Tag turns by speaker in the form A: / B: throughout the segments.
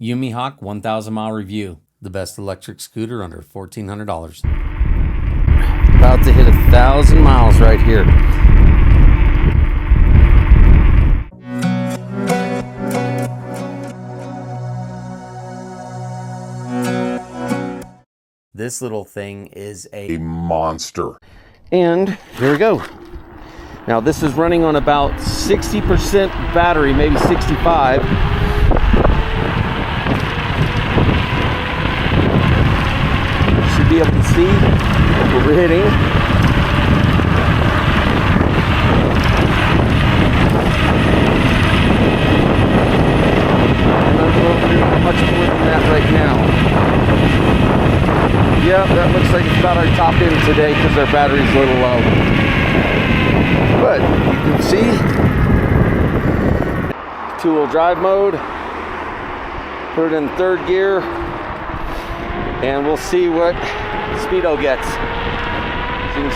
A: YUME Hawk 1,000 mile review. The best electric scooter under $1,400.
B: About to hit 1,000 miles right here.
A: This little thing is a
C: monster.
B: And here we go. Now this is running on about 60% battery, maybe 65. Should be able to see what we're hitting. And I'm going much more than that right now. Yeah, that looks like it's about our top end today because our battery's a little low. But you can see, two-wheel drive mode. Put it in third gear, and we'll see what speedo gets. As you can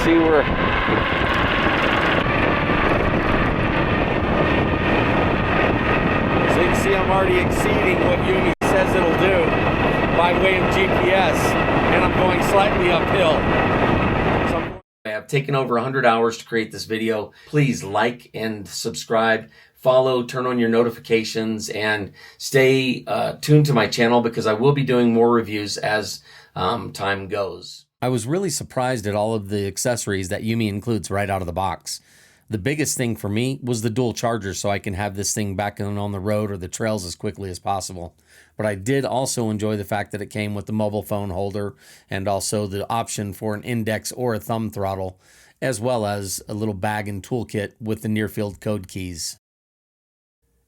B: see, I'm already exceeding what Yumi says it'll do by way of GPS, and I'm going slightly uphill.
A: I have taken over 100 hours to create this video. Please like and subscribe, follow, turn on your notifications, and stay tuned to my channel because I will be doing more reviews as time goes. I was really surprised at all of the accessories that YUME includes right out of the box. The biggest thing for me was the dual charger so I can have this thing back on the road or the trails as quickly as possible. But I did also enjoy the fact that it came with the mobile phone holder and also the option for an index or a thumb throttle, as well as a little bag and toolkit with the near-field code keys.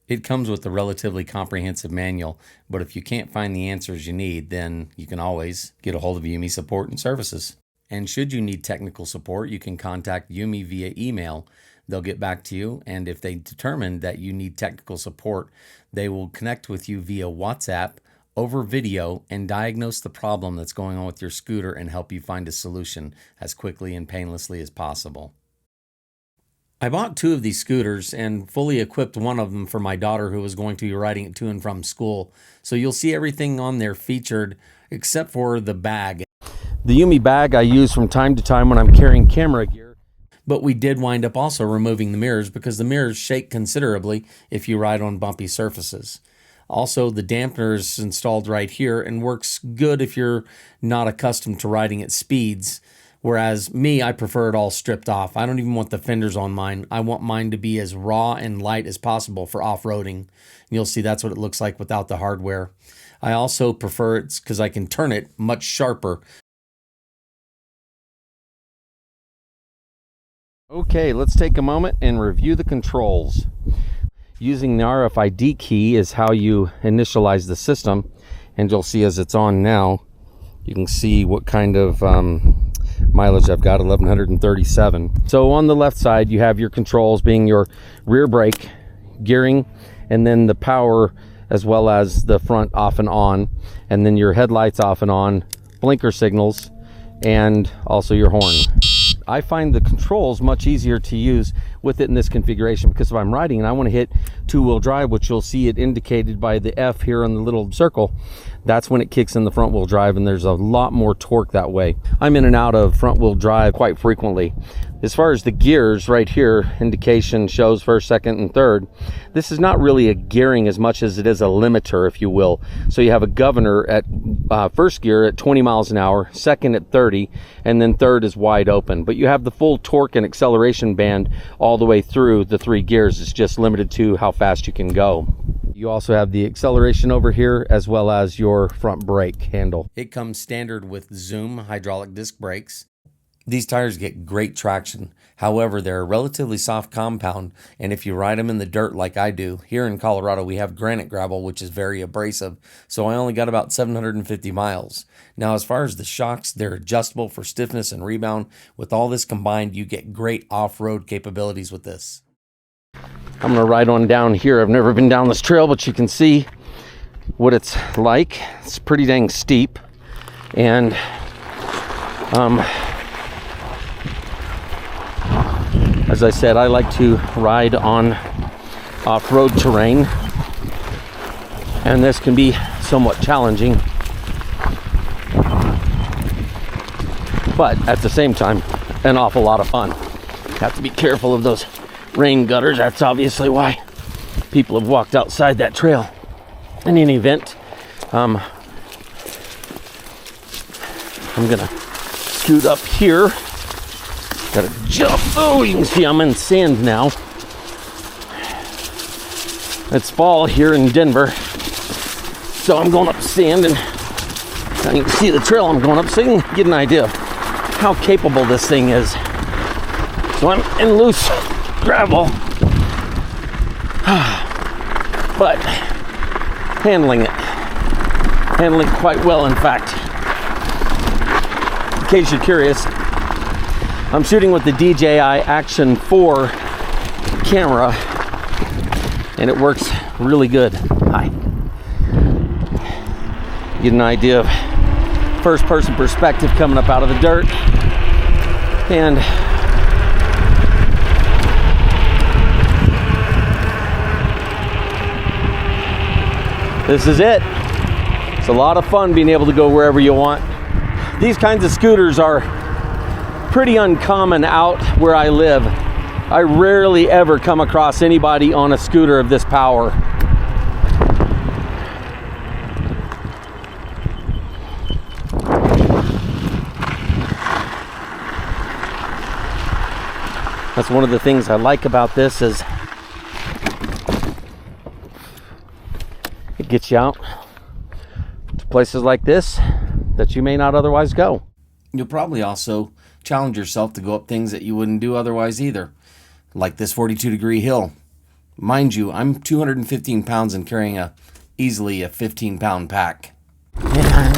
A: It comes with a relatively comprehensive manual, but if you can't find the answers you need, then you can always get a hold of YUME Support and Services. And should you need technical support, you can contact YUME via email. They'll get back to you, and if they determine that you need technical support, they will connect with you via WhatsApp over video and diagnose the problem that's going on with your scooter and help you find a solution as quickly and painlessly as possible. I bought two of these scooters and fully equipped one of them for my daughter who was going to be riding it to and from school. So you'll see everything on there featured except for the bag.
B: The YUME bag I use from time to time when I'm carrying camera gear.
A: But we did wind up also removing the mirrors because the mirrors shake considerably if you ride on bumpy surfaces. Also, the dampener is installed right here and works good if you're not accustomed to riding at speeds. Whereas me, I prefer it all stripped off. I don't even want the fenders on mine. I want mine to be as raw and light as possible for off-roading. And you'll see that's what it looks like without the hardware. I also prefer it because I can turn it much sharper.
B: Okay, let's take a moment and review the controls. Using the RFID key is how you initialize the system, and you'll see as it's on now, you can see what kind of mileage I've got, 1,137. So on the left side, you have your controls being your rear brake, gearing, and then the power as well as the front off and on, and then your headlights off and on, blinker signals, and also your horn. I find the controls much easier to use with it in this configuration because if I'm riding and I want to hit two-wheel drive, which you'll see it indicated by the F here on the little circle, that's when it kicks in the front-wheel drive, and there's a lot more torque that way. I'm in and out of front-wheel drive quite frequently. As far as the gears, right here, indication shows first, second, and third. This is not really a gearing as much as it is a limiter, if you will. So you have a governor at first gear at 20 miles an hour, second at 30, and then third is wide open. But you have the full torque and acceleration band all the way through the three gears. It's just limited to how fast you can go. You also have the acceleration over here as well as your front brake handle.
A: It comes standard with Zoom hydraulic disc brakes. These tires get great traction. However, they're a relatively soft compound, and if you ride them in the dirt like I do, here in Colorado we have granite gravel, which is very abrasive, so I only got about 750 miles. Now, as far as the shocks, they're adjustable for stiffness and rebound. With all this combined, you get great off-road capabilities with this.
B: I'm gonna ride on down here. I've never been down this trail, but you can see what it's like. It's pretty dang steep, and as I said, I like to ride on off-road terrain. and this can be somewhat challenging, but at the same time, an awful lot of fun. Have to be careful of those rain gutters. That's obviously why people have walked outside that trail. In any event, I'm gonna scoot up here. Gotta jump. Oh, you can see I'm in sand now. It's fall here in Denver, so I'm going up sand, and now you can see the trail I'm going up, so you can get an idea of how capable this thing is. So I'm in loose gravel, but handling it quite well, in fact. In case you're curious, I'm shooting with the DJI Action 4 camera, and it works really good. Hi. Get an idea of first person perspective coming up out of the dirt, and this is it. It's a lot of fun being able to go wherever you want. These kinds of scooters are pretty uncommon out where I live. I rarely ever come across anybody on a scooter of this power. That's one of the things I like about this, is it gets you out to places like this that you may not otherwise go. You'll probably also challenge yourself to go up things that you wouldn't do otherwise either, like this 42-degree hill. Mind you, I'm 215 pounds and carrying easily a 15-pound pack. And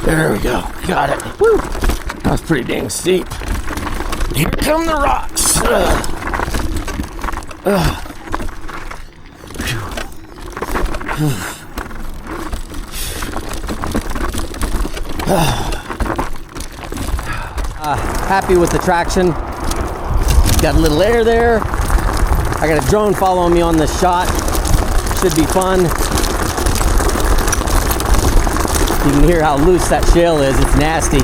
B: there we go. Got it. Woo! That was pretty dang steep. Here come the rocks. Happy with the traction. Got a little air there. I got a drone following me on this shot. Should be fun. You can hear how loose that shale is. It's nasty.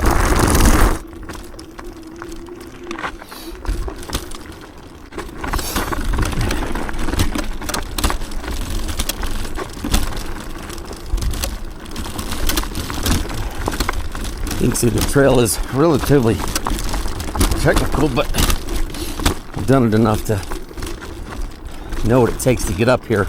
B: You can see the trail is relatively technical, but I've done it enough to know what it takes to get up here.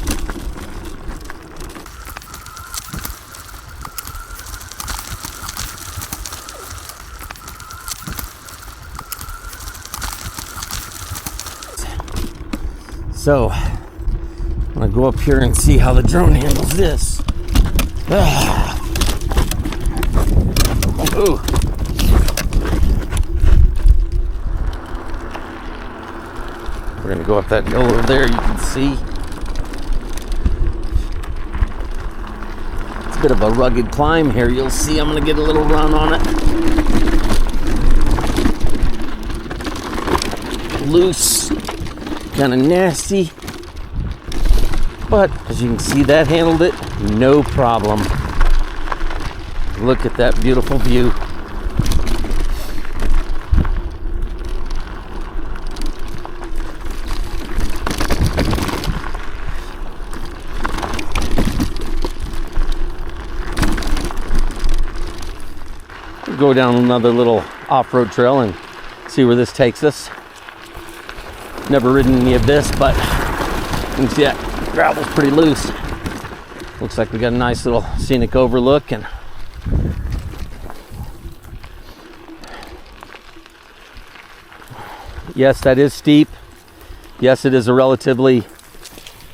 B: So, I'm gonna go up here and see how the drone handles this. Ooh. We're gonna go up that hill over there, you can see. It's a bit of a rugged climb here, you'll see. I'm gonna get a little run on it. Loose, kind of nasty, but as you can see, that handled it no problem. Look at that beautiful view. We'll go down another little off-road trail and see where this takes us. Never ridden any of this, but you can see that gravel's pretty loose. Looks like we got a nice little scenic overlook, and yes, that is steep. Yes, it is a relatively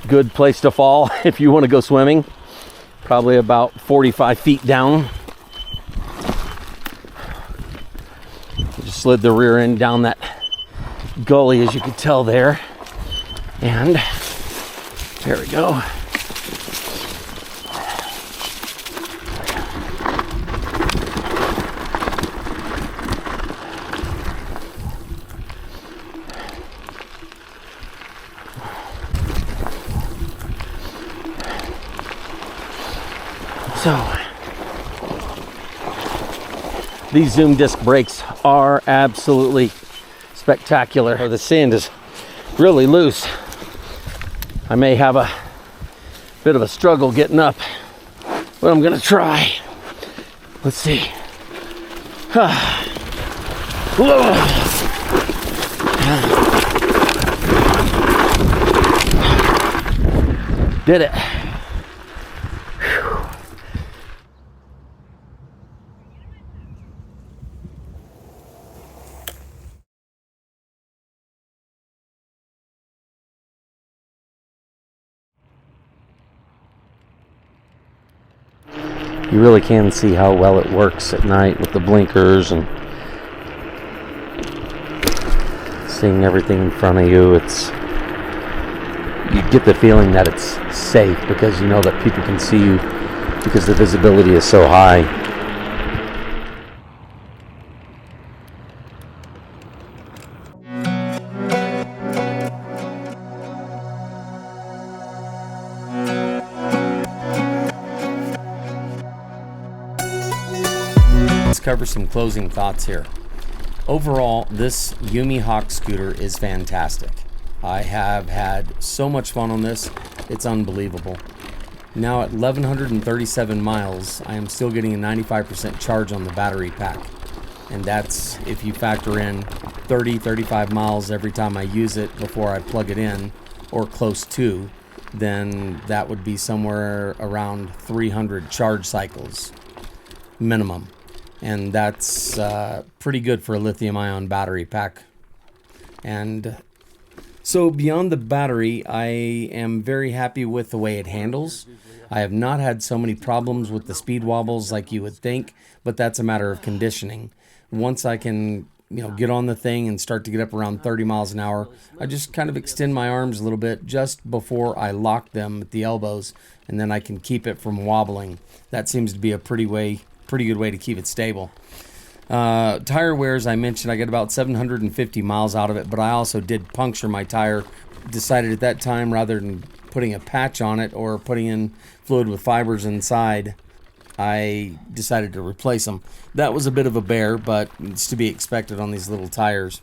B: good place to fall if you want to go swimming. Probably about 45 feet down. Just slid the rear end down that gully, as you can tell there. And there we go. So, these Zoom disc brakes are absolutely spectacular. The sand is really loose. I may have a bit of a struggle getting up, but I'm gonna try. Let's see. Did it. You really can see how well it works at night with the blinkers and seeing everything in front of you. You get the feeling that it's safe because you know that people can see you because the visibility is so high. Let's cover some closing thoughts here. Overall, this YUME Hawk scooter is fantastic. I have had so much fun on this, it's unbelievable. Now at 1,137 miles, I am still getting a 95% charge on the battery pack. And that's if you factor in 35 miles every time I use it before I plug it in, or close to, then that would be somewhere around 300 charge cycles minimum. And that's pretty good for a lithium-ion battery pack. And so beyond the battery, I am very happy with the way it handles. I have not had so many problems with the speed wobbles like you would think, but that's a matter of conditioning. Once I can, get on the thing and start to get up around 30 miles an hour, I just kind of extend my arms a little bit just before I lock them at the elbows, and then I can keep it from wobbling. That seems to be a pretty good way to keep it stable. Tire wear, as I mentioned, I get about 750 miles out of it, but I also did puncture my tire. Decided at that time, rather than putting a patch on it or putting in fluid with fibers inside, I decided to replace them. That was a bit of a bear, but it's to be expected on these little tires.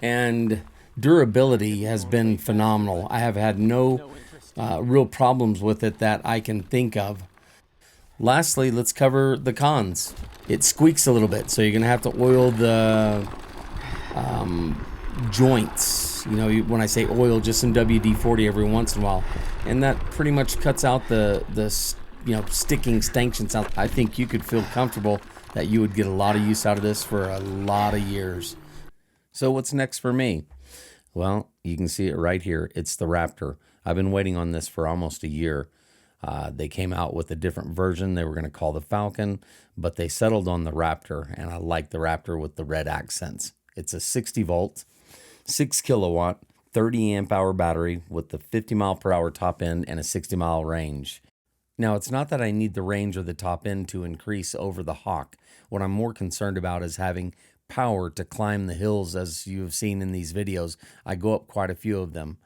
B: And durability has been phenomenal. I have had no real problems with it that I can think of. Lastly, let's cover the cons. It squeaks a little bit, so you're going to have to oil the joints. When I say oil, just some WD-40 every once in a while. And that pretty much cuts out the sticking stanchions out. I think you could feel comfortable that you would get a lot of use out of this for a lot of years. So what's next for me? Well, you can see it right here. It's the Raptor. I've been waiting on this for almost a year. They came out with a different version they were going to call the Falcon, but they settled on the Raptor, and I like the Raptor with the red accents. It's a 60 volt, 6 kilowatt, 30 amp hour battery with the 50 mile per hour top end and a 60 mile range. Now, it's not that I need the range or the top end to increase over the Hawk. What I'm more concerned about is having power to climb the hills, as you've seen in these videos. I go up quite a few of them.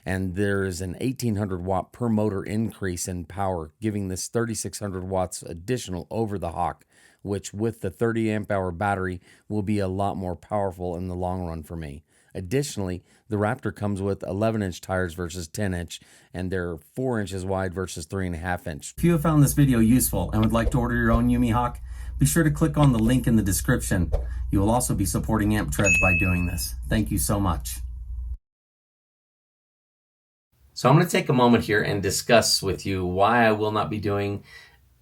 B: And there is an 1,800 watt per motor increase in power, giving this 3,600 watts additional over the Hawk, which with the 30 amp hour battery will be a lot more powerful in the long run for me. Additionally, the Raptor comes with 11-inch tires versus 10-inch, and they're 4 inches wide versus 3.5-inch. If you have found this video useful and would like to order your own YUME Hawk, be sure to click on the link in the description. You will also be supporting Amp Treads by doing this. Thank you so much. So I'm going to take a moment here and discuss with you why I will not be doing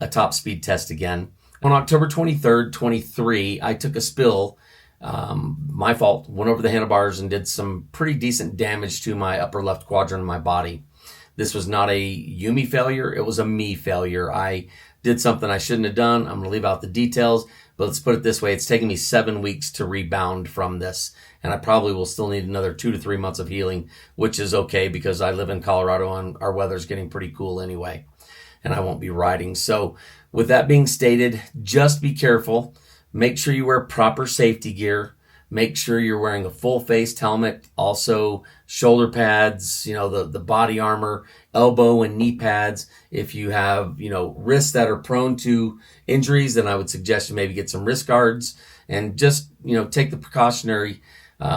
B: a top speed test again. On October 23rd, 23, I took a spill, my fault, went over the handlebars and did some pretty decent damage to my upper left quadrant of my body. This was not a YUME failure, it was a me failure. I did something I shouldn't have done. I'm going to leave out the details, but let's put it this way. It's taken me 7 weeks to rebound from this, and I probably will still need another 2 to 3 months of healing, which is okay because I live in Colorado and our weather's getting pretty cool anyway, and I won't be riding. So with that being stated, just be careful. Make sure you wear proper safety gear. Make sure you're wearing a full-faced helmet. Also,
A: shoulder pads, the body armor, elbow and knee pads. If you have, wrists that are prone to injuries, then I would suggest you maybe get some wrist guards and just, take the precautionary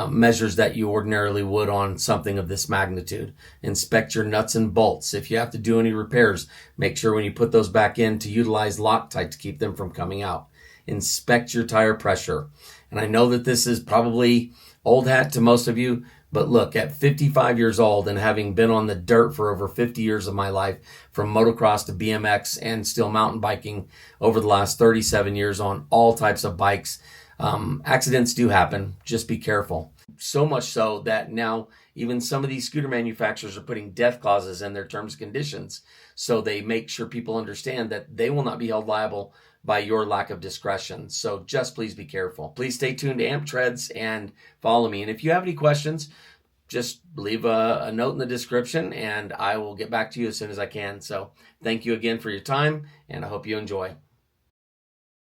A: measures that you ordinarily would on something of this magnitude. Inspect your nuts and bolts. If you have to do any repairs, make sure when you put those back in to utilize Loctite to keep them from coming out. Inspect your tire pressure. And I know that this is probably old hat to most of you, but look, at 55 years old and having been on the dirt for over 50 years of my life, from motocross to BMX and still mountain biking over the last 37 years on all types of bikes, accidents do happen. Just be careful. So much so that now even some of these scooter manufacturers are putting death clauses in their terms and conditions, so they make sure people understand that they will not be held liable by your lack of discretion. So just please be careful. Please stay tuned to Amp Treads and follow me. And if you have any questions, just leave a note in the description and I will get back to you as soon as I can. So thank you again for your time, and I hope you enjoy.